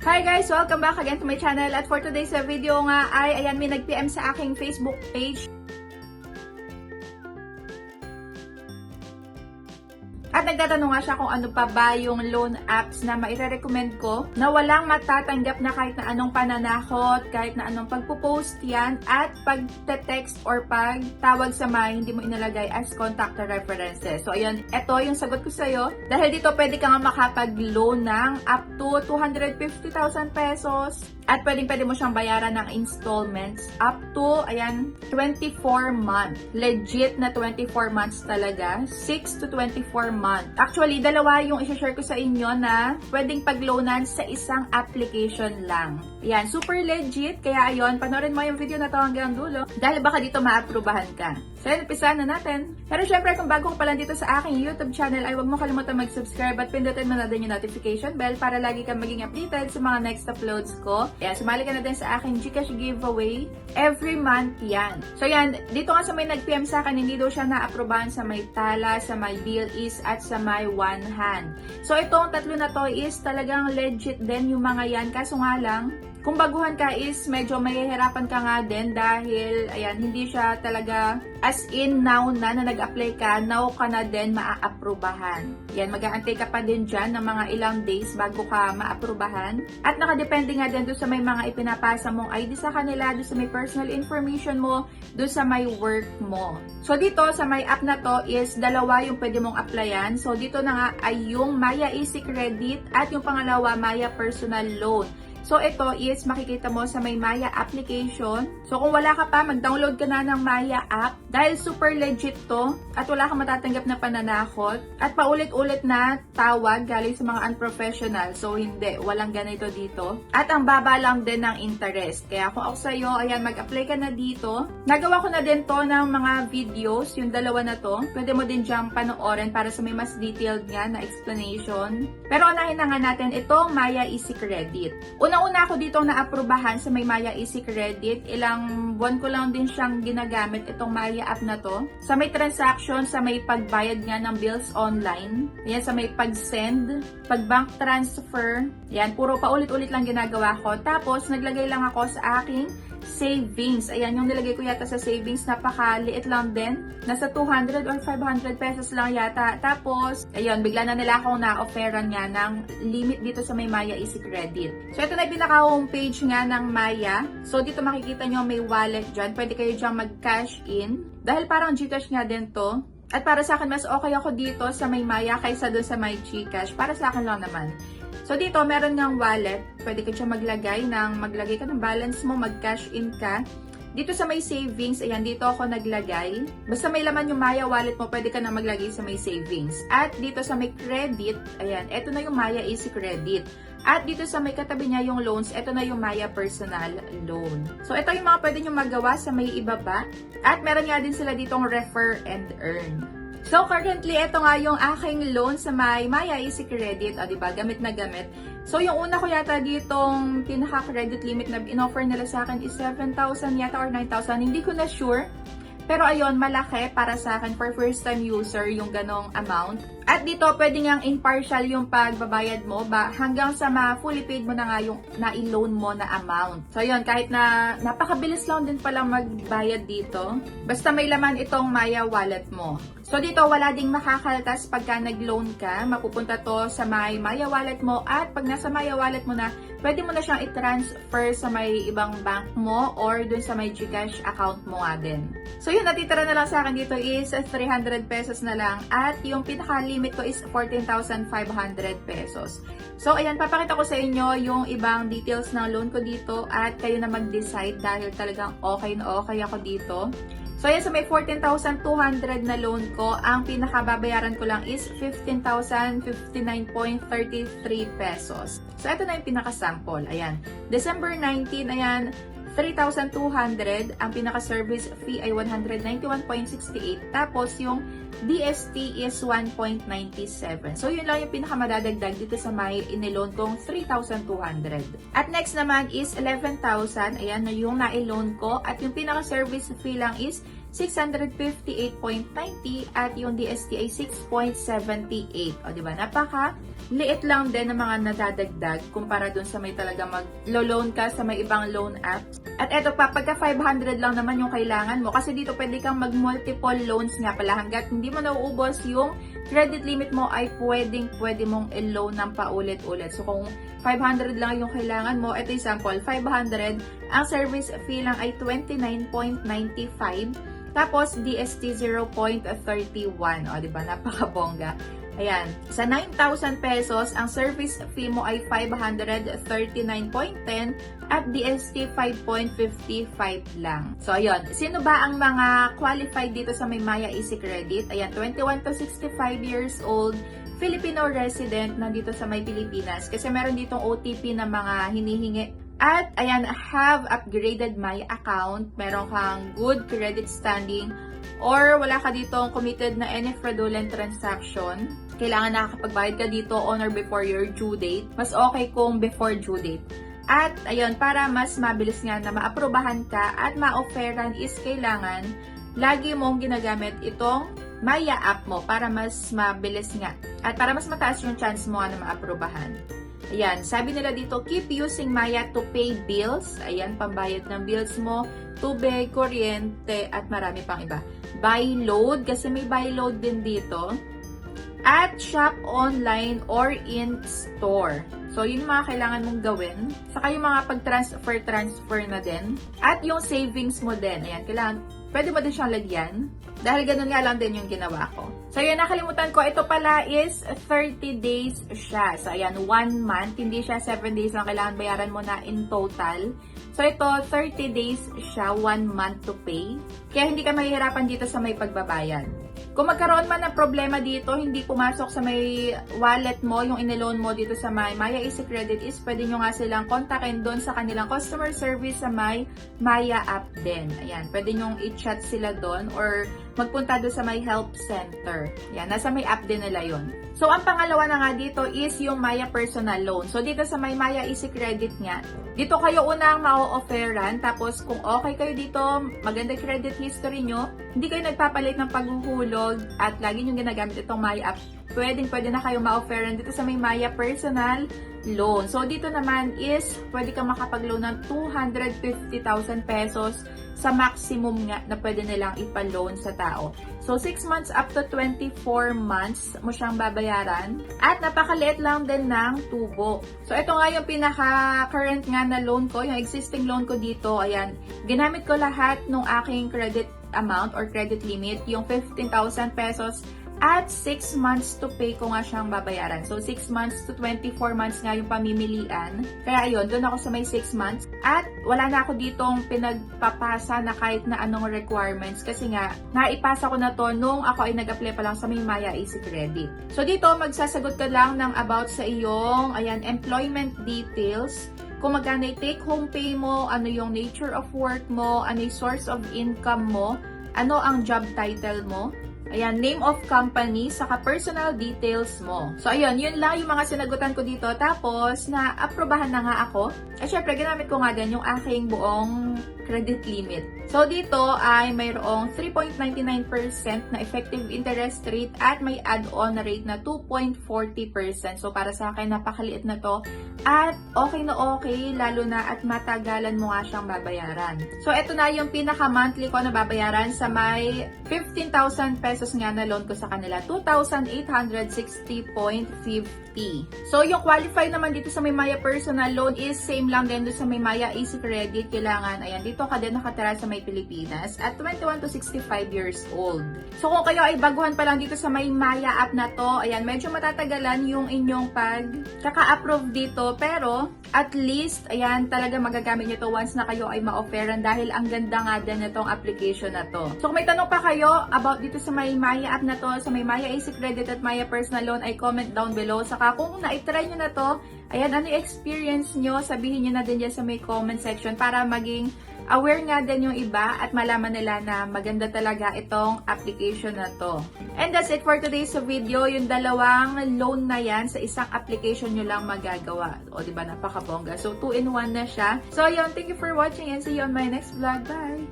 Hi guys! Welcome back again to my channel. At for today's video nga ay, ayan, may nag-PM sa aking Facebook page. At nagtatanong nga siya kung ano pa ba yung loan apps na maire-recommend ko na walang matatanggap na kahit na anong pananakot, kahit na anong pagpo-post yan, at pag-text or pag-tawag sa may hindi mo inalagay as contact references. So ayan, ito yung sagot ko sa'yo. Dahil dito pwede ka nga makapag-loan ng up to 250,000 pesos. At pwede mo siyang bayaran ng installments up to, ayan, 24 months. Legit na 24 months talaga. 6 to 24 months. Actually, dalawa yung i-share ko sa inyo na pwedeng pag-loanan sa isang application lang. Ayan, super legit. Kaya ayun, panoorin mo yung video na to hanggang dulo. Dahil baka dito ma-approbahan ka. So, ayan, umpisahan na natin. Pero syempre, kung bago ka pa lang dito sa aking YouTube channel, ay huwag mo kalimutan mag-subscribe at pindutin mo na din yung notification bell para lagi kang maging updated sa mga next uploads ko. Ayan, sumali ka na din sa aking Gcash giveaway. Every month yan. So yan, dito nga sa may nag-PM sa akin, hindi daw siya na-aprobahan sa may Tala, sa may BLEs, at sa may One Hand. So itong tatlo na to is talagang legit din yung mga yan. Kaso nga lang, kung baguhan ka is medyo mahihirapan ka nga din dahil, ayan, hindi siya talaga as in now na nag-apply ka, now ka na din maa-aprobahan. Yan, mag-aantay ka pa din dyan ng mga ilang days bago ka ma-aprobahan. At nakadepende nga din doon sa may mga ipinapasa mong ID sa kanila, doon sa may personal information mo, doon sa may work mo. So dito sa may app na to is dalawa yung pwede mong applyan. So dito na nga ay yung Maya Easy Credit at yung pangalawa Maya Personal Loan. So, ito is makikita mo sa may Maya application. So, kung wala ka pa, mag-download ka na ng Maya app. Dahil super legit to at wala kang matatanggap na pananakot. At paulit-ulit na tawag galing sa mga unprofessional. So, hindi. Walang ganito dito. At ang baba lang din ng interest. Kaya kung ako sa'yo, ayan, mag-apply ka na dito. Nagawa ko na din to ng mga videos, yung dalawa na to. Pwede mo din diyang panoorin para sa may mas detailed nga na explanation. Pero unahin na nga natin itong Maya Easy Credit. Una ako dito na-aprobahan sa may Maya Easy Credit. Ilang buwan ko lang din siyang ginagamit itong Maya app na to. Sa may transaction, sa may pagbayad nga ng bills online. Ayan, sa may pag-send, pag-bank transfer. Ayan, puro paulit-ulit lang ginagawa ko. Tapos, naglagay lang ako sa aking savings. Ayan, yung nilagay ko yata sa savings, napakaliit lang din. Nasa 200 or 500 pesos lang yata. Tapos, ayun, bigla na nila akong na-offeran nga ng limit dito sa may Maya Easy Credit. So, ito na yung pinaka-homepage nga ng Maya. So, dito makikita nyo may wallet dyan. Pwede kayo dyan mag-cash in. Dahil parang Gcash nga din to. At para sa akin, mas okay ako dito sa may Maya kaysa doon sa may Gcash. Para sa akin lang naman. So, dito, meron ngang wallet. Pwede ka siya maglagay ka ng balance mo, mag-cash in ka. Dito sa may savings, ayan, dito ako naglagay. Basta may laman yung Maya wallet mo, pwede ka na maglagay sa may savings. At dito sa may credit, ayan, eto na yung Maya Easy Credit. At dito sa may katabi niya yung loans, eto na yung Maya Personal Loan. So, ito yung mga pwede nyo magawa sa may ibaba. At meron nga din sila ditong refer and earn. So, currently, ito nga yung aking loan sa may Maya Easy Credit. O, diba? Gamit na gamit. So, yung una ko yata ditong pinaka-credit limit na in-offer nila sa akin is 7,000 yata or 9,000. Hindi ko na sure. Pero ayun, malaki para sa akin for first-time user yung ganong amount. At dito, pwede ngang impartial yung pagbabayad mo hanggang sa fully paid mo na nga yung na-loan mo na amount. So yun, kahit na napakabilis lang din pala magbayad dito, basta may laman itong Maya wallet mo. So dito, wala ding makakaltas pagka nag-loan ka. Mapupunta to sa may Maya wallet mo at pag nasa Maya wallet mo na, pwede mo na siyang i-transfer sa may ibang bank mo or dun sa may Gcash account mo nga din. So yun, natitira na lang sa akin dito is 300 pesos na lang at yung pinaka-limit ko is 14,500 pesos. So ayan, papakita ko sa inyo yung ibang details ng loan ko dito at kayo na mag-decide dahil talagang okay na okay ako dito. So ayan, sa may 14,200 na loan ko, ang pinakababayaran ko lang is 15,059.33 pesos. So ito na yung pinaka-sample. Ayan, December 19, ayan, 3,200. Ang pinaka-service fee ay 191.68. Tapos yung DST is 1.97. So yun lang yung pinakamadadagdag dito sa may iniloan kong 3,200. At next naman is 11,000. Ayan na yung na-loan ko. At yung pinaka-service fee lang is 658.90 at yung DST ay 6.78. O diba? Napaka liit lang din ng mga nadadagdag kumpara dun sa may talaga mag-loan ka sa may ibang loan apps. At eto pa, pagka 500 lang naman yung kailangan mo, kasi dito pwede kang mag-multiple loans nga pala hanggat hindi mo nauubos yung credit limit mo ay pwede mong i-loan ng paulit-ulit. So kung 500 lang yung kailangan mo, ito example, 500, ang service fee lang ay 29.95, tapos DST 0.31. O, diba? Napakabongga. Ayan. Sa 9,000 pesos, ang service fee mo ay 539.10 at DST 5.55 lang. So, ayun. Sino ba ang mga qualified dito sa may Maya Easy Credit? Ayan, 21 to 65 years old, Filipino resident na dito sa may Pilipinas. Kasi meron ditong OTP na mga hinihingi. At, ayan, have upgraded my account. Meron kang good credit standing or wala ka ditong committed na any fraudulent transaction. Kailangan nakakapagbayad ka dito on or before your due date. Mas okay kung before due date. At, ayun, para mas mabilis nga na maaprubahan ka at ma-offeran is kailangan lagi mong ginagamit itong Maya app mo para mas mabilis nga. At para mas mataas yung chance mo nga na maaprubahan. Ayan, sabi nila dito, keep using Maya to pay bills. Ayan, pambayad ng bills mo, tubig, kuryente, at marami pang iba. Buy load, kasi may buy load din dito. At shop online or in store. So, yun yung mga kailangan mong gawin. Saka yung mga pag-transfer na din. At yung savings mo din. Ayan, kailangan, pwede mo din siyang lagyan. Dahil ganun nga lang din yung ginawa ko. So, yun, nakalimutan ko. Ito pala is 30 days siya. So, ayan, 1 month. Hindi siya 7 days lang. Kailangan bayaran mo na in total. So, ito, 30 days siya, 1 month to pay. Kaya hindi ka mahihirapan dito sa may pagbabayad. Kung magkaroon man ng problema dito, hindi pumasok sa may wallet mo, yung iniloan mo dito sa may Maya Easy Credit is pwede nyo nga silang kontakin doon sa kanilang customer service sa may Maya app din. Ayan, pwede nyo i-chat sila doon or magpunta doon sa may help center. Ayan, nasa may app din nila yun. So, ang pangalawa na nga dito is yung Maya Personal Loan. So, dito sa may Maya Easy Credit nga, dito kayo unang ma-offeran. Tapos, kung okay kayo dito, maganda credit history nyo, hindi kayo nagpapalit ng paghuhulog at lagi nyo ginagamit itong Maya app, pwede na kayo ma-offeran dito sa may Maya Personal Loan. So, dito naman is, pwede kang makapag-loan ng 250,000 pesos sa maximum nga na pwede nilang ipa-loan sa tao. So, 6 months up to 24 months mo siyang babayaran. At napakaliit lang din ng tubo. So, ito nga yung pinaka-current nga na loan ko, yung existing loan ko dito. Ayan, ginamit ko lahat ng aking credit amount or credit limit, yung 15,000 pesos. At 6 months to pay ko nga siyang babayaran. So, 6 months to 24 months nga yung pamimilian. Kaya ayun, doon ako sa may 6 months. At wala na ako ditong pinagpapasa na kahit na anong requirements. Kasi nga, naipasa ko na to nung ako ay nag-apply pa lang sa may Maya Easy Credit. So, dito, magsasagot ka lang ng about sa iyong, ayan, employment details. Kung magkano yung take-home pay mo, ano yung nature of work mo, ano yung source of income mo, ano ang job title mo, ayan, name of company, saka personal details mo. So, ayun, yun lang yung mga sinagutan ko dito. Tapos, na-aprobahan na nga ako. At syempre, ginamit ko nga din yung aking buong credit limit. So, dito ay mayroong 3.99% na effective interest rate at may add-on rate na 2.40%. So, para sa akin, napakaliit na to. At okay na okay, lalo na at matagalan mo nga siyang babayaran. So, ito na yung pinaka-monthly ko na babayaran sa may 15,000 pesos nga na loan ko sa kanila. 2,860.50. So, yung qualified naman dito sa may Maya Personal Loan is same lang din doon sa may Maya Easy Credit. Kailangan, ayan, dito ka din nakatira sa may Pilipinas at 21 to 65 years old. So, kung kayo ay baguhan pa lang dito sa may Maya app na to, ayan, medyo matatagalan yung inyong pagkaka-approve dito. Pero, at least, ayan, talaga magagamit nyo to once na kayo ay ma-offeran dahil ang ganda nga din itong application na to. So, kung may tanong pa kayo about dito sa may Maya app na to, sa may Maya Easy Credit at Maya Personal Loan, ay comment down below. Saka kung na-try nyo na to, ayan, ano yung experience nyo, sabihin nyo na din dyan sa may comment section para maging aware nga din yung iba at malaman nila na maganda talaga itong application na to. And that's it for today's video. Yung dalawang loan na yan, sa isang application nyo lang magagawa. O, diba, napakabongga. So, 2-in-1 na siya. So, yun, thank you for watching and see you on my next vlog. Bye!